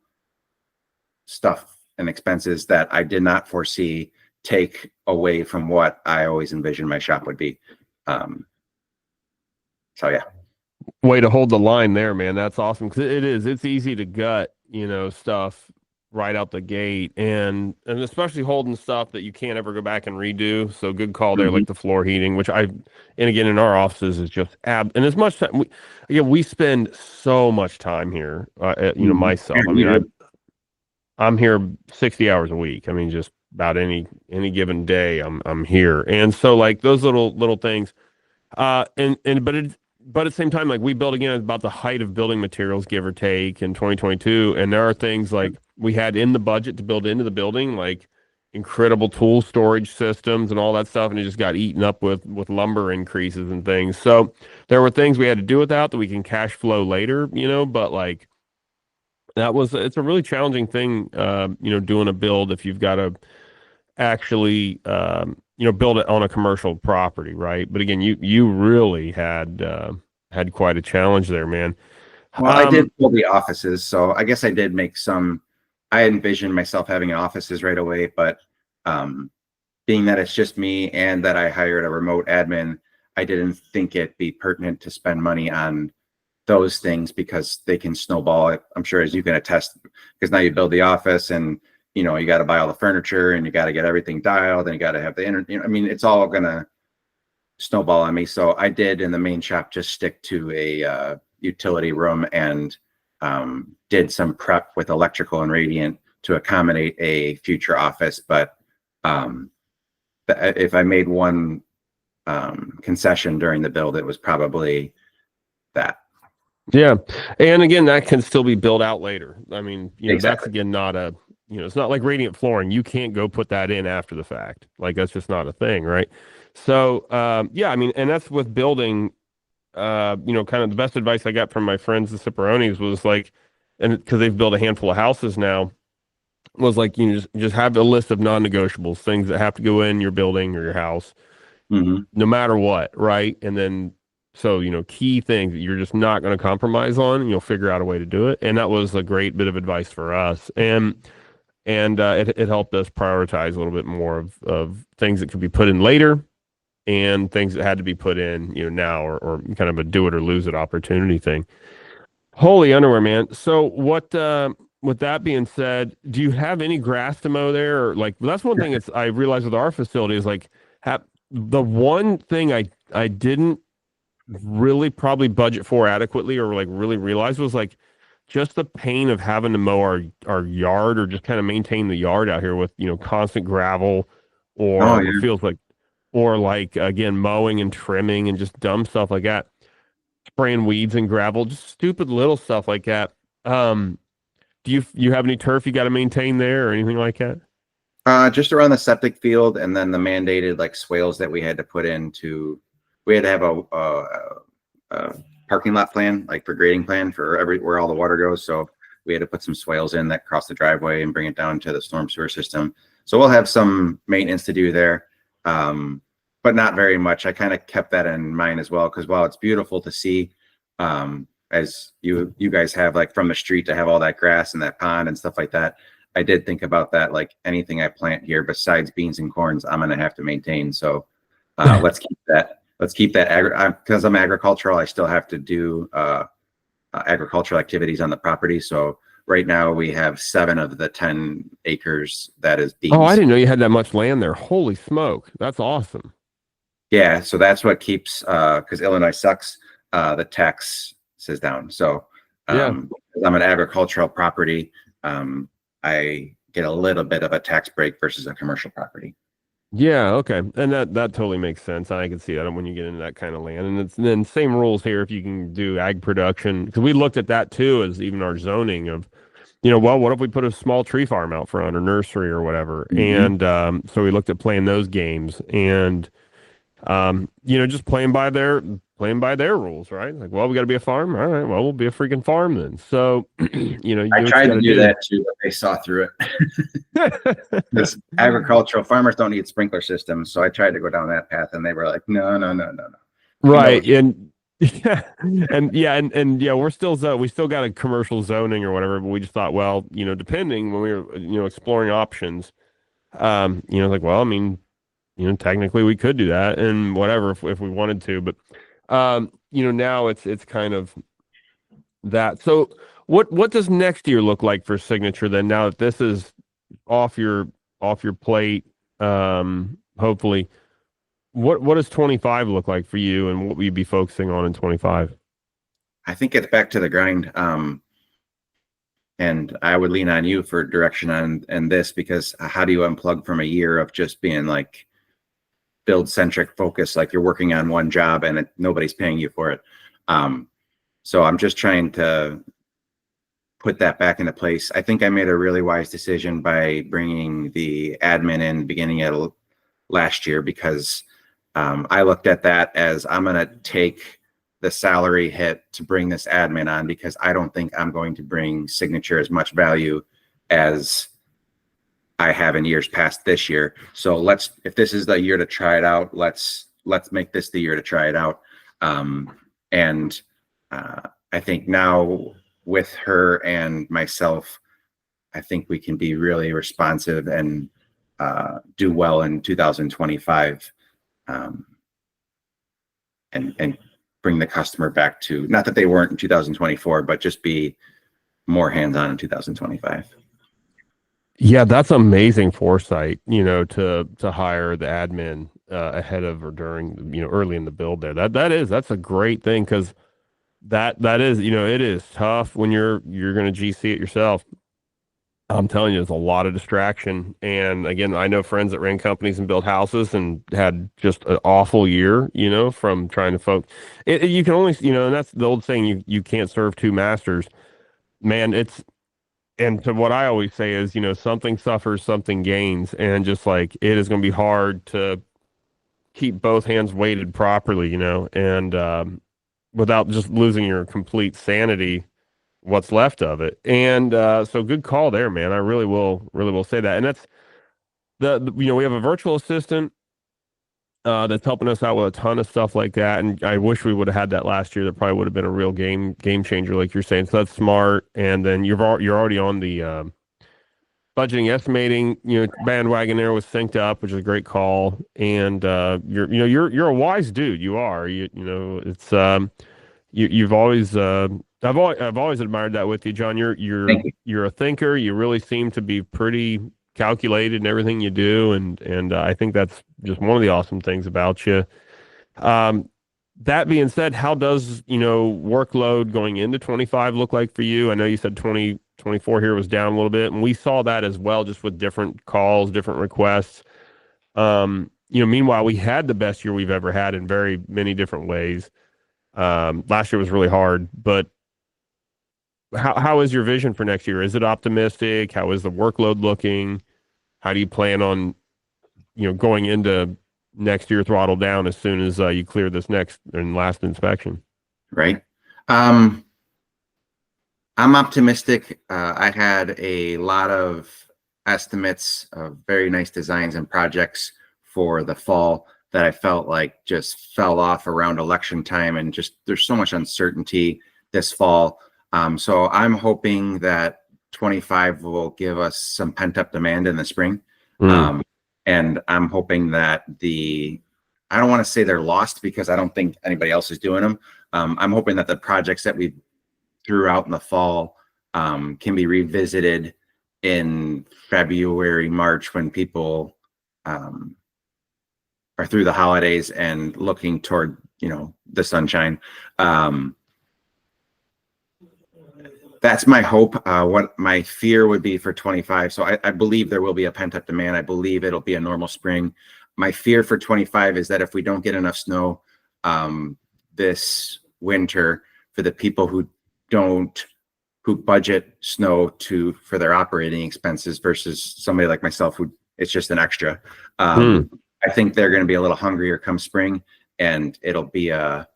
stuff and expenses that I did not foresee take away from what I always envisioned my shop would be. So yeah. Way to hold the line there, man. That's awesome. Cause it is. It's easy to gut, stuff right out the gate, and especially holding stuff that you can't ever go back and redo. So good call there, Mhm. like the floor heating, which and again in our offices is just and as much time we spend so much time here. Mhm. Yeah, Myself. I you mean, do. I'm here 60 hours a week. I mean, just about any given day I'm here, and so like those little things and but at the same time, like we built again at about the height of building materials, give or take, in 2022, and there are things like we had in the budget to build into the building, like incredible tool storage systems and all that stuff, and it just got eaten up with lumber increases and things. So there were things we had to do without that we can cash flow later, but like it's a really challenging thing, doing a build if you've got to actually build it on a commercial property, right? But again, you really had quite a challenge there, man. Well, I did um build the offices, so I guess I did make some. I envisioned myself having offices right away, but um, being that it's just me and that I hired a remote admin, I didn't think it'd be pertinent to spend money on those things because they can snowball. I'm sure, as you can attest, because now you build the office and you got to buy all the furniture and you got to get everything dialed and you got to have the internet. I mean, it's all gonna snowball on me. So I did in the main shop just stick to a utility room and did some prep with electrical and radiant to accommodate a future office. But um, if I made one concession during the build, it was probably that. yeah, and again, that can still be built out later. I mean, that's Exactly. again not it's not like radiant flooring. You can't go put that in after the fact. Like that's just not a thing, right? So yeah, I mean, and that's with building. Kind of the best advice I got from my friends, the Ciperones, was like, and because they've built a handful of houses now, was like, just have a list of non-negotiables, things that have to go in your building or your house, Hmm. no matter what, right? And then, so, key things that you're just not going to compromise on, and you'll figure out a way to do it. And that was a great bit of advice for us. And it helped us prioritize a little bit more of things that could be put in later and things that had to be put in, now or kind of a do it or lose it opportunity thing. Holy underwear, man. So what with that being said, do you have any grass to mow there? Or like that's one thing I realized with our facility is like the one thing I didn't really probably budget for adequately or like really realize was like just the pain of having to mow our yard or just kind of maintain the yard out here with, constant gravel Oh or what yeah. feels like or like again mowing and trimming and just dumb stuff like that, spraying weeds and gravel, just stupid little stuff like that. Um, do you have any turf you got to maintain there or anything like that? Just around the septic field, and then the mandated like swales that we had to put into. We had to have a parking lot plan, like for grading plan for every where all the water goes. So we had to put some swales in that cross the driveway and bring it down to the storm sewer system. So we'll have some maintenance to do there, but not very much. I kind of kept that in mind as well, because while it's beautiful to see, as you guys have like from the street to have all that grass and that pond and stuff like that, I did think about that. Like anything I plant here besides beans and corns, I'm going to have to maintain. So let's keep that. Let's keep that because I'm agricultural. I still have to do agricultural activities on the property. So right now we have 7 of the 10 acres that is Oh, I beans. didn't know you had that much land there. Holy smoke, that's awesome. Yeah, so that's what keeps because Illinois sucks. The tax is down. So Yeah. I'm an agricultural property. I get a little bit of a tax break versus a commercial property. Yeah, okay. And that totally makes sense. I can see that when you get into that kind of land. And it's then same rules here if you can do ag production. Because we looked at that too as even our zoning of, well, what if we put a small tree farm out front or nursery or whatever? Mhm. And so we looked at playing those games and just playing by their rules, right? Like, well, we got to be a farm. All right, well, we'll be a freaking farm then. So, you I do what you tried got to to do do. that too, but they saw through it. This agricultural farmers don't need sprinkler systems, so I tried to go down that path, and they were like, "No, no, no, no, no. We know Right. what." And yeah. And yeah, we still got a commercial zoning or whatever, but we just thought, well, depending when we were, exploring options, like, well, I mean, technically we could do that and whatever if we wanted to, but now it's kind of that. So what does next year look like for signature then now that this is off your off your plate, hopefully. What does 25 look like for you and what will you be focusing on in 25? I think it's back to the grind. And I would lean on you for direction on this, because how do you unplug from a year of just being like build centric focus, like you're working on one job and nobody's paying you for it. Um, so I'm just trying to put that back into place. I think I made a really wise decision by bringing the admin in beginning of last year, because I looked at that as I'm going to take the salary hit to bring this admin on, because I don't think I'm going to bring Signature as much value as I have in years past this year. So if this is the year to try it out, let's make this the year to try it out. And I think now with her and myself, I think we can be really responsive and do well in 2025, and bring the customer back to, not that they weren't in 2024, but just be more hands-on in 2025. Yeah, that's amazing foresight, to hire the admin ahead of or during, early in the build there. That's a great thing because that is, it is tough when you're going to GC it yourself. I'm telling you, there's a lot of distraction. And again, I know friends that ran companies and built houses and had just an awful year, from trying to you can only, and that's the old saying, you can't serve two masters. Man, and to what I always say is, something suffers, something gains. And just like it is going to be hard to keep both hands weighted properly, and without just losing your complete sanity, what's left of it. And so good call there, man. I really will say that. And that's we have a virtual assistant that's helping us out with a ton of stuff like that. And I wish we would have had that last year. That probably would have been a real game changer, like you're saying. So that's smart. And then you're already on the budgeting estimating, bandwagon there was synced up, which is a great call. And you're a wise dude. You are. It's you've always I've always admired that with you, John. Thank you. You're a thinker. You really seem to be pretty calculated in everything you do, and I think that's just one of the awesome things about you. Um, that being said, how does workload going into 25 look like for you? I know you said 2024 here was down a little bit, and we saw that as well, just with different calls, different requests. meanwhile, we had the best year we've ever had in very many different ways. Last year was really hard, but how is your vision for next year? Is it optimistic? How is the workload looking? How do you plan on, going into next year throttle down as soon as you clear this next and last inspection? Right. I'm optimistic. I had a lot of estimates of very nice designs and projects for the fall that I felt like just fell off around election time, and just there's so much uncertainty this fall. So I'm hoping that 25 will give us some pent-up demand in the spring. And I'm hoping that I don't want to say they're lost because I don't think anybody else is doing them. I'm hoping that the projects that we threw out in the fall can be revisited in February, March, when people are through the holidays and looking toward, the sunshine. That's my hope. What my fear would be for 25. So I believe there will be a pent-up demand. I believe it'll be a normal spring. My fear for 25 is that if we don't get enough snow this winter, for the people who budget snow for their operating expenses versus somebody like myself who it's just an extra. I think they're going to be a little hungrier come spring, and it'll be a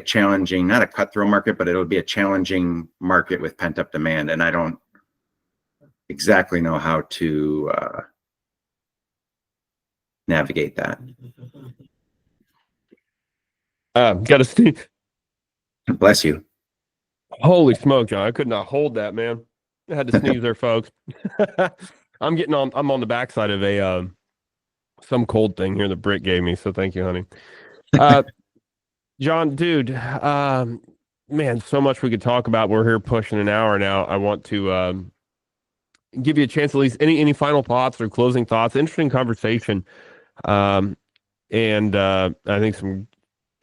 challenging, not a cutthroat market, but it'll be a challenging market with pent up demand. And I don't exactly know how to navigate that. Got to see. Bless you. Holy smoke, John. I could not hold that, man. I had to sneeze there, folks. I'm on the backside of some cold thing here that Britt gave me. So thank you, honey. John, dude, man, so much we could talk about. We're here pushing an hour now. I want to give you a chance, at least any final thoughts or closing thoughts. Interesting conversation. I think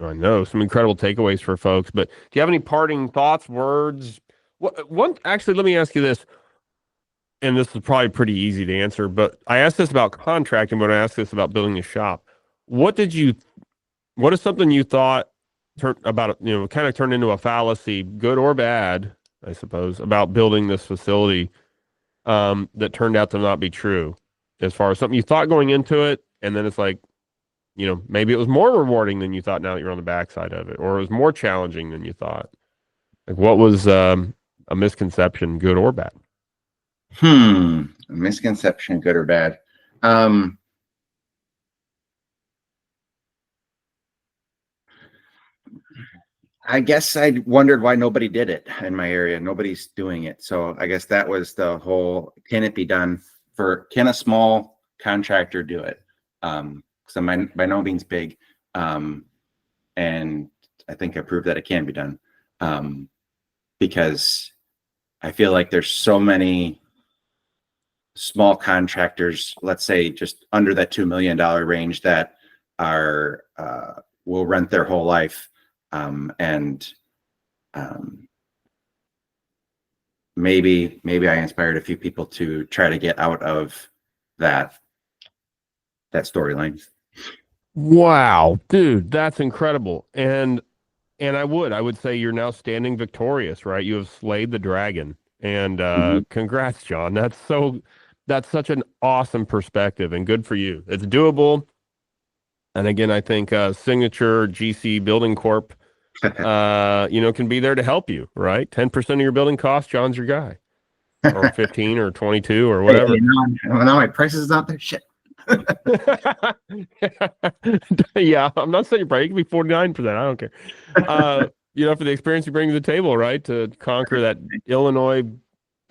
I know some incredible takeaways for folks, but do you have any parting thoughts, words? Actually, let me ask you this, and this is probably pretty easy to answer, but I asked this about contracting, but I asked this about building a shop. What is something you thought kind of turned into a fallacy, good or bad, I suppose, about building this facility that turned out to not be true, as far as something you thought going into it, and then it's like, maybe it was more rewarding than you thought now that you're on the backside of it, or it was more challenging than you thought. Like, what was a misconception, good or bad? A misconception, good or bad? I guess I wondered why nobody did it in my area. Nobody's doing it. So I guess that was the whole, can it be done can a small contractor do it? So by no means big. And I think I proved that it can be done. Because I feel like there's so many small contractors, let's say just under that $2 million range, that will rent their whole life. Maybe I inspired a few people to try to get out of that storyline. Wow, dude, that's incredible. And I would say you're now standing victorious, right? You have slayed the dragon. And congrats, John. That's such an awesome perspective, and good for you. It's doable. And again, I think Signature GC Building Corp can be there to help you, right? 10% of your building cost, John's your guy. Or 15 or 22 or whatever. Now my prices is out there. Shit. Yeah, I'm not saying you're probably, it could be 49%. I don't care. For the experience you bring to the table, right? To conquer that Illinois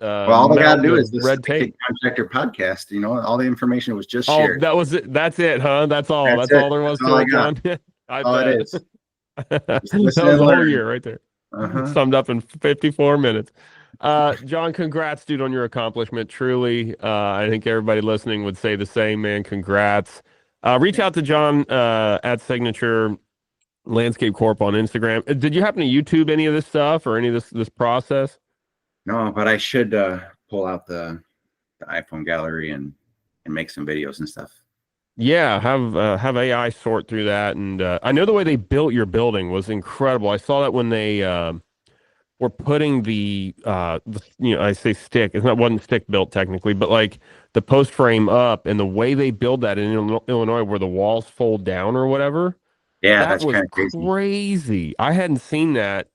all they gotta do is this red tape. Contractor podcast. All the information was just shared. That was it. That's it, huh? That's all. That's all there was to it, John. All it is. That was the whole year right there. Summed up in 54 minutes. John, congrats, dude, on your accomplishment. Truly, I think everybody listening would say the same, man. Congrats. Reach out to John at Signature Landscape Corp on Instagram. Did you happen to YouTube any of this stuff or any of this process? No, but I should pull out the iPhone gallery and and make some videos and stuff. Yeah, have AI sort through that, and I know the way they built your building was incredible. I saw that when they were putting I say stick, it's not wasn't stick built technically, but like the post frame up, and the way they build that in Illinois, where the walls fold down or whatever. Yeah, That that's was kind of crazy. crazy. I hadn't seen that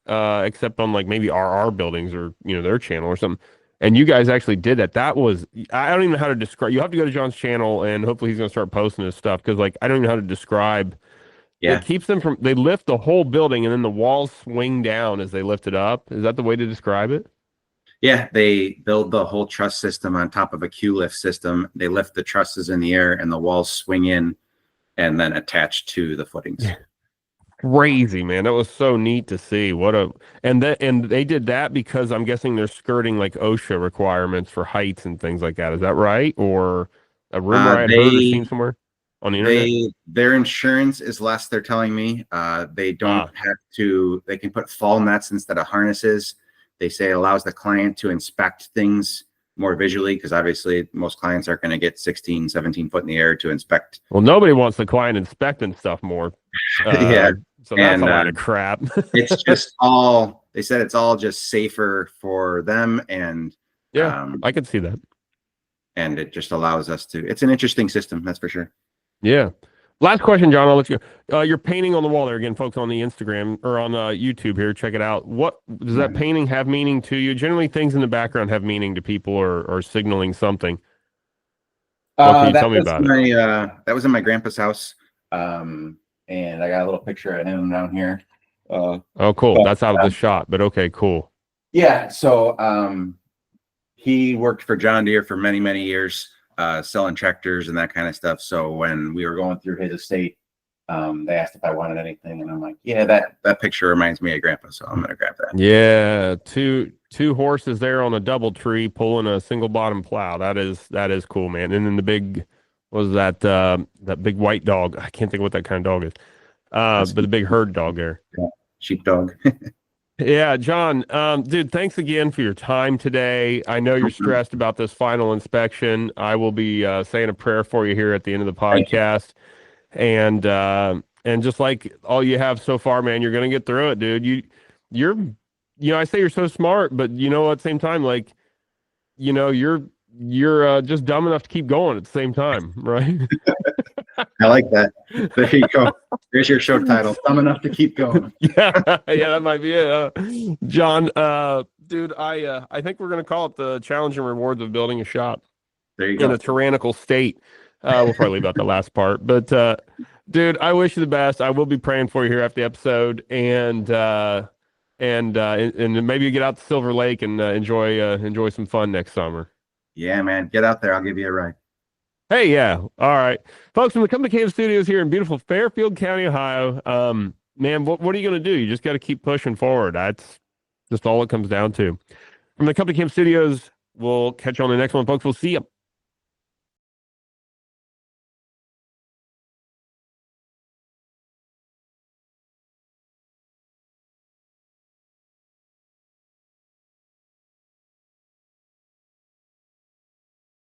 except on like maybe RR buildings or their channel or something. And you guys actually did that. That was I don't even know how to describe. You have to go to John's channel and hopefully he's gonna start posting his stuff because like I don't even know how to describe. It Yeah. keeps them from they lift the whole building and then the walls swing down as they lift it up. Is that the way to describe it? Yeah, they build the whole truss system on top of a Q lift system. They lift the trusses in the air and the walls swing in and then attach to the footings. Crazy, man. That was so neat to see. And they did that because I'm guessing they're skirting like OSHA requirements for heights and things like that. Is that right? Or a rumor Uh, I had heard or seen they somewhere on the internet? their insurance is less, they're telling me. They don't Ah, have to, they can put fall nets instead of harnesses. They say it allows the client to inspect things more visually because obviously most clients aren't going to get 16, 17 foot in the air to inspect. well, nobody wants the client inspecting stuff more. Yeah. Uh, so that's a And lot of crap. it's just all, they said it's all just safer for them. Yeah, I could see that. And it just allows us to, it's an interesting system. That's for sure. Yeah. Last question, John. I'll let you go. You're painting on the wall there again, folks, on the Instagram or on YouTube here. Check it out. What does that painting have meaning to you? Generally, things in the background have meaning to people or signaling something. What can you tell me about it? That was in my grandpa's house. And I got a little picture of him down here. Oh, cool. But, That's out of the shot, but okay, cool. yeah, so he worked for John Deere for many, many years, selling tractors and that kind of stuff. So when we were going through his estate, they asked if I wanted anything, and I'm like, yeah, that picture reminds me of Grandpa, so I'm gonna grab that. Yeah, two horses there on a double tree pulling a single bottom plow. That is cool, man. And then the big was that big white dog. I can't think of what that kind of dog is. That's But the big herd dog there. sheepdog. Yeah, John, dude, thanks again for your time today. I know you're stressed about this final inspection. I will be saying a prayer for you here at the end of the Thank you. podcast. And just like all you have so far, man, you're gonna get through it, dude. You're I say you're so smart, but at the same time, like, you're just dumb enough to keep going at the same time, right? I like that. There you go. There's your show title. I'm enough to keep going. Yeah, yeah, that might be it. John, dude, I think we're gonna call it the challenge and rewards of building a shop There you in go. a tyrannical state. We'll probably leave out the last part, but dude, I wish you the best. I will be praying for you here after the episode, and maybe you get out to Silver Lake and enjoy some fun next summer. Yeah, man. Get out there. I'll give you a ride. Hey, yeah, all right, folks. From the Come to Cave Studios here in beautiful Fairfield County, Ohio. Man, what are you gonna do? You just got to keep pushing forward. That's just all it comes down to. From the Company Camp Studios, we'll catch you on the next one, folks. We'll see you.